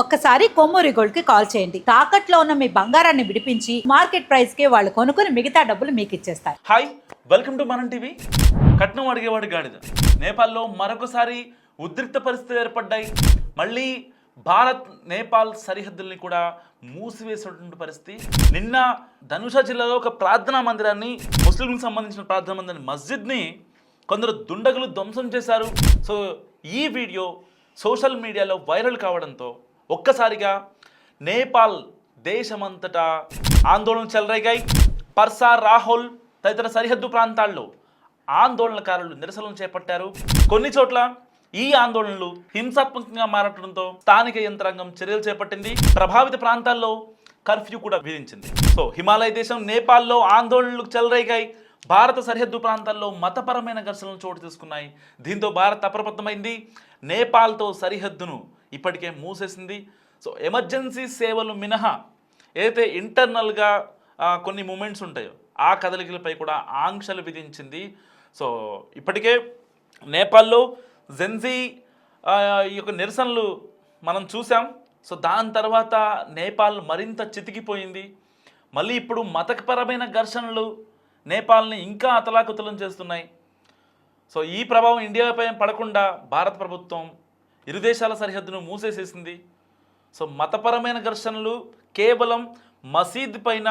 ఒక్కసారి కొమ్మూరి గోల్డ్ కి కాల్ చేయండి. తాకట్లో ఉన్న మీ బంగారాన్ని విడిపించి మార్కెట్ ప్రైస్ కి వాళ్ళు కొనుక్కుని మిగతా డబ్బులు మీకు ఇచ్చేస్తారు. హాయ్, వెల్కమ్ టు మనం టీవీ. కట్నం అడిగేవాడి గాడిద. నేపాల్లో మరొకసారి ఉద్రిక్త పరిస్థితులు ఏర్పడ్డాయి. మళ్ళీ భారత్ నేపాల్ సరిహద్దుల్ని కూడా మూసివేసినటువంటి పరిస్థితి. నిన్న ధనుష జిల్లాలో ఒక ప్రార్థనా మందిరాన్ని, ముస్లింలకు సంబంధించిన ప్రార్థనా మందిరాన్ని, మస్జిద్ని కొందరు దుండగులు ధ్వంసం చేశారు. సో ఈ వీడియో సోషల్ మీడియాలో వైరల్ కావడంతో ఒక్కసారిగా నేపాల్ దేశమంతటా ఆందోళనలు చెలరేగాయి. పర్సా, రాహుల్ తదితర సరిహద్దు ప్రాంతాల్లో ఆందోళనకారులు నిరసనలు చేపట్టారు. కొన్ని చోట్ల ఈ ఆందోళనలు హింసాత్మకంగా మారడంతో స్థానిక యంత్రాంగం చర్యలు చేపట్టింది. ప్రభావిత ప్రాంతాల్లో కర్ఫ్యూ కూడా విధించింది. సో హిమాలయ దేశం నేపాల్లో ఆందోళనలు చెలరేగాయి. భారత సరిహద్దు ప్రాంతాల్లో మతపరమైన ఘర్షణలు చోటు తీసుకున్నాయి. దీంతో భారత్ అప్రమత్తమైంది. నేపాల్తో సరిహద్దును ఇప్పటికే మూసేసింది. సో ఎమర్జెన్సీ సేవలు మినహా ఏదైతే ఇంటర్నల్గా కొన్ని మూమెంట్స్ ఉంటాయో ఆ కదలికలపై కూడా ఆంక్షలు విధించింది. సో ఇప్పటికే నేపాల్లో జెన్జీ ఈ యొక్క నిరసనలు మనం చూసాం. సో దాని తర్వాత నేపాల్ మరింత చితికిపోయింది. మళ్ళీ ఇప్పుడు మతపరమైన ఘర్షణలు నేపాల్ని ఇంకా అతలాకుతలం చేస్తున్నాయి. సో ఈ ప్రభావం ఇండియాపై పడకుండా భారత ప్రభుత్వం ఇరు దేశాల సరిహద్దును మూసేసేసింది. సో మతపరమైన ఘర్షణలు కేవలం మసీద్ పైన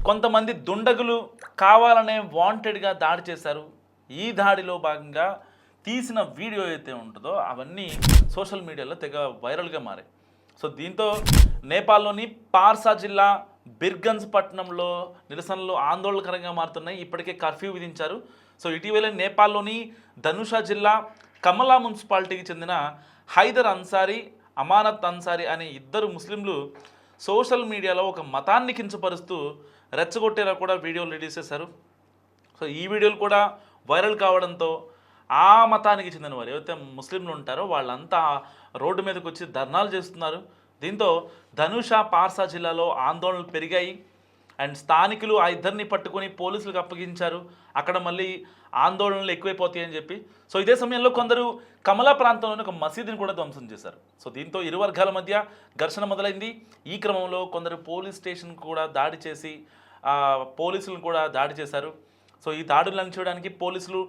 కొంతమంది దుండగులు కావాలనే వాంటెడ్గా దాడి చేశారు. ఈ దాడిలో భాగంగా తీసిన వీడియో అయితే ఉంటుందో అవన్నీ సోషల్ మీడియాలో తెగ వైరల్గా మారాయి. సో దీంతో నేపాల్లోని పార్సా జిల్లా బిర్గంజ్ పట్టణంలో నిరసనలు ఆందోళనకరంగా మారుతున్నాయి. ఇప్పటికే కర్ఫ్యూ విధించారు. సో ఇటీవల నేపాల్లోని ధనుష జిల్లా కమలా మున్సిపాలిటీకి చెందిన హైదర్ అన్సారీ, అమానత్ అన్సారీ అనే ఇద్దరు ముస్లింలు సోషల్ మీడియాలో ఒక మతాన్ని కించపరుస్తూ రెచ్చగొట్టేలా కూడా వీడియోలు రిలీజ్ చేశారు. సో ఈ వీడియోలు కూడా వైరల్ కావడంతో ఆ మతానికి చెందిన వారు ఎవరైతే ముస్లింలు ఉంటారో వాళ్ళంతా రోడ్డు మీదకి వచ్చి ధర్నాలు చేస్తున్నారు. దీంతో ధనుష, పార్సా జిల్లాలో ఆందోళనలు పెరిగాయి. అండ్ స్థానికులు ఆ ఇద్దరిని పట్టుకొని పోలీసులకు అప్పగించారు. అక్కడ మళ్ళీ ఆందోళనలు ఎక్కువైపోతాయని చెప్పి. సో ఇదే సమయంలో కొందరు కమలా ప్రాంతంలోని ఒక మసీదుని కూడా ధ్వంసం చేశారు. సో దీంతో ఇరు వర్గాల మధ్య ఘర్షణ మొదలైంది. ఈ క్రమంలో కొందరు పోలీస్ స్టేషన్ కూడా దాడి చేసి పోలీసులను కూడా దాడి చేశారు. సో ఈ దాడులను అణచివేయడానికి పోలీసులు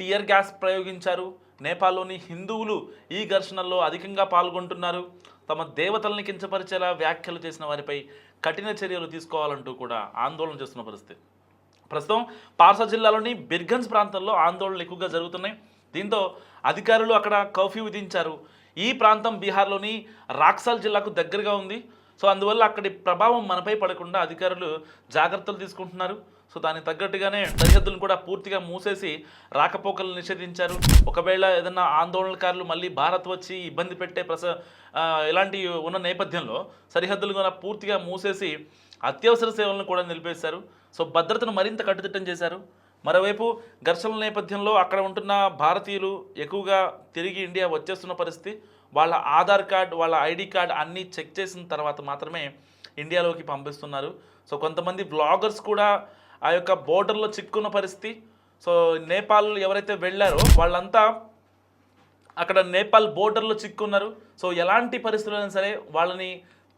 టియర్ గ్యాస్ ప్రయోగించారు. నేపాల్లోని హిందువులు ఈ ఘర్షణల్లో అధికంగా పాల్గొంటున్నారు. తమ దేవతల్ని కించపరిచేలా వ్యాఖ్యలు చేసిన వారిపై కఠిన చర్యలు తీసుకోవాలంటూ కూడా ఆందోళన చేస్తున్న పరిస్థితి. ప్రస్తుతం పార్సా జిల్లాలోని బిర్గంజ్ ప్రాంతంలో ఆందోళనలు ఎక్కువగా జరుగుతున్నాయి. దీంతో అధికారులు అక్కడ కర్ఫ్యూ విధించారు. ఈ ప్రాంతం బీహార్లోని రాక్సాల్ జిల్లాకు దగ్గరగా ఉంది. సో అందువల్ల అక్కడి ప్రభావం మనపై పడకుండా అధికారులు జాగ్రత్తలు తీసుకుంటున్నారు. సో దానికి తగ్గట్టుగానే సరిహద్దులను కూడా పూర్తిగా మూసేసి రాకపోకలు నిషేధించారు. ఒకవేళ ఏదన్నా ఆందోళనకారులు మళ్ళీ భారత్ వచ్చి ఇబ్బంది పెట్టే ఇలాంటి ఉన్న నేపథ్యంలో సరిహద్దులు కూడా పూర్తిగా మూసేసి అత్యవసర సేవలను కూడా నిలిపేశారు. సో భద్రతను మరింత కట్టుదిట్టం చేశారు. మరోవైపు ఘర్షణల నేపథ్యంలో అక్కడ ఉంటున్న భారతీయులు ఎక్కువగా తిరిగి ఇండియా వచ్చేస్తున్న పరిస్థితి. వాళ్ళ ఆధార్ కార్డ్, వాళ్ళ ఐడి కార్డ్ అన్నీ చెక్ చేసిన తర్వాత మాత్రమే ఇండియాలోకి పంపిస్తున్నారు. సో కొంతమంది బ్లాగర్స్ కూడా ఆ యొక్క బోర్డర్లో చిక్కున్న పరిస్థితి. సో నేపాల్ ఎవరైతే వెళ్ళారో వాళ్ళంతా అక్కడ నేపాల్ బోర్డర్లో చిక్కున్నారు. సో ఎలాంటి పరిస్థితులైనా సరే వాళ్ళని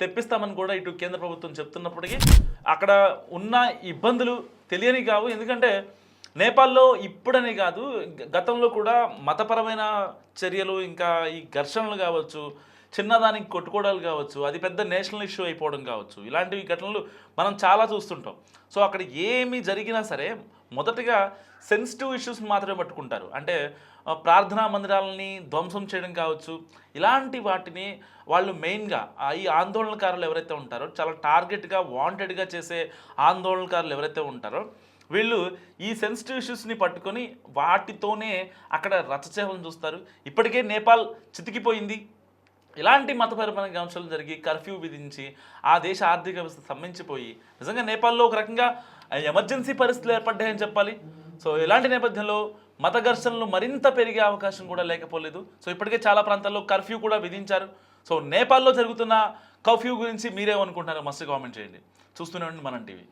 తెప్పిస్తామని కూడా ఇటు కేంద్ర ప్రభుత్వం చెప్తున్నప్పటికీ అక్కడ ఉన్న ఇబ్బందులు తెలియని కావు. ఎందుకంటే నేపాల్లో ఇప్పుడనే కాదు, గతంలో కూడా మతపరమైన చర్యలు, ఇంకా ఈ ఘర్షణలు కావచ్చు, చిన్నదానికి కొట్టుకోవడాలు కావచ్చు, అది పెద్ద నేషనల్ ఇష్యూ అయిపోవడం కావచ్చు, ఇలాంటివి ఘటనలు మనం చాలా చూస్తుంటాం. సో అక్కడ ఏమి జరిగినా సరే మొదటగా సెన్సిటివ్ ఇష్యూస్ని మాత్రమే పట్టుకుంటారు. అంటే ప్రార్థనా మందిరాలని ధ్వంసం చేయడం కావచ్చు, ఇలాంటి వాటిని వాళ్ళు మెయిన్గా ఈ ఆందోళనకారులు ఎవరైతే ఉంటారో చాలా టార్గెట్గా వాంటెడ్గా చేసే ఆందోళనకారులు ఎవరైతే ఉంటారో వీళ్ళు ఈ సెన్సిటివ్ ఇష్యూస్ని పట్టుకొని వాటితోనే అక్కడ రచ్చచేయాలని చూస్తారు. ఇప్పటికే నేపాల్ చితికిపోయింది. ఇలాంటి మతపరమైన అంశాలు జరిగి కర్ఫ్యూ విధించి ఆ దేశ ఆర్థిక వ్యవస్థ స్తంభించిపోయి నిజంగా నేపాల్లో ఒక రకంగా ఎమర్జెన్సీ పరిస్థితులు ఏర్పడ్డాయని చెప్పాలి. సో ఇలాంటి నేపథ్యంలో మత ఘర్షణలు మరింత పెరిగే అవకాశం కూడా లేకపోలేదు. సో ఇప్పటికే చాలా ప్రాంతాల్లో కర్ఫ్యూ కూడా విధించారు. సో నేపాల్లో జరుగుతున్న కర్ఫ్యూ గురించి మీరేమనుకుంటున్నారో మస్తు కామెంట్ చేయండి. చూస్తూనే ఉండండి మనం టీవీ.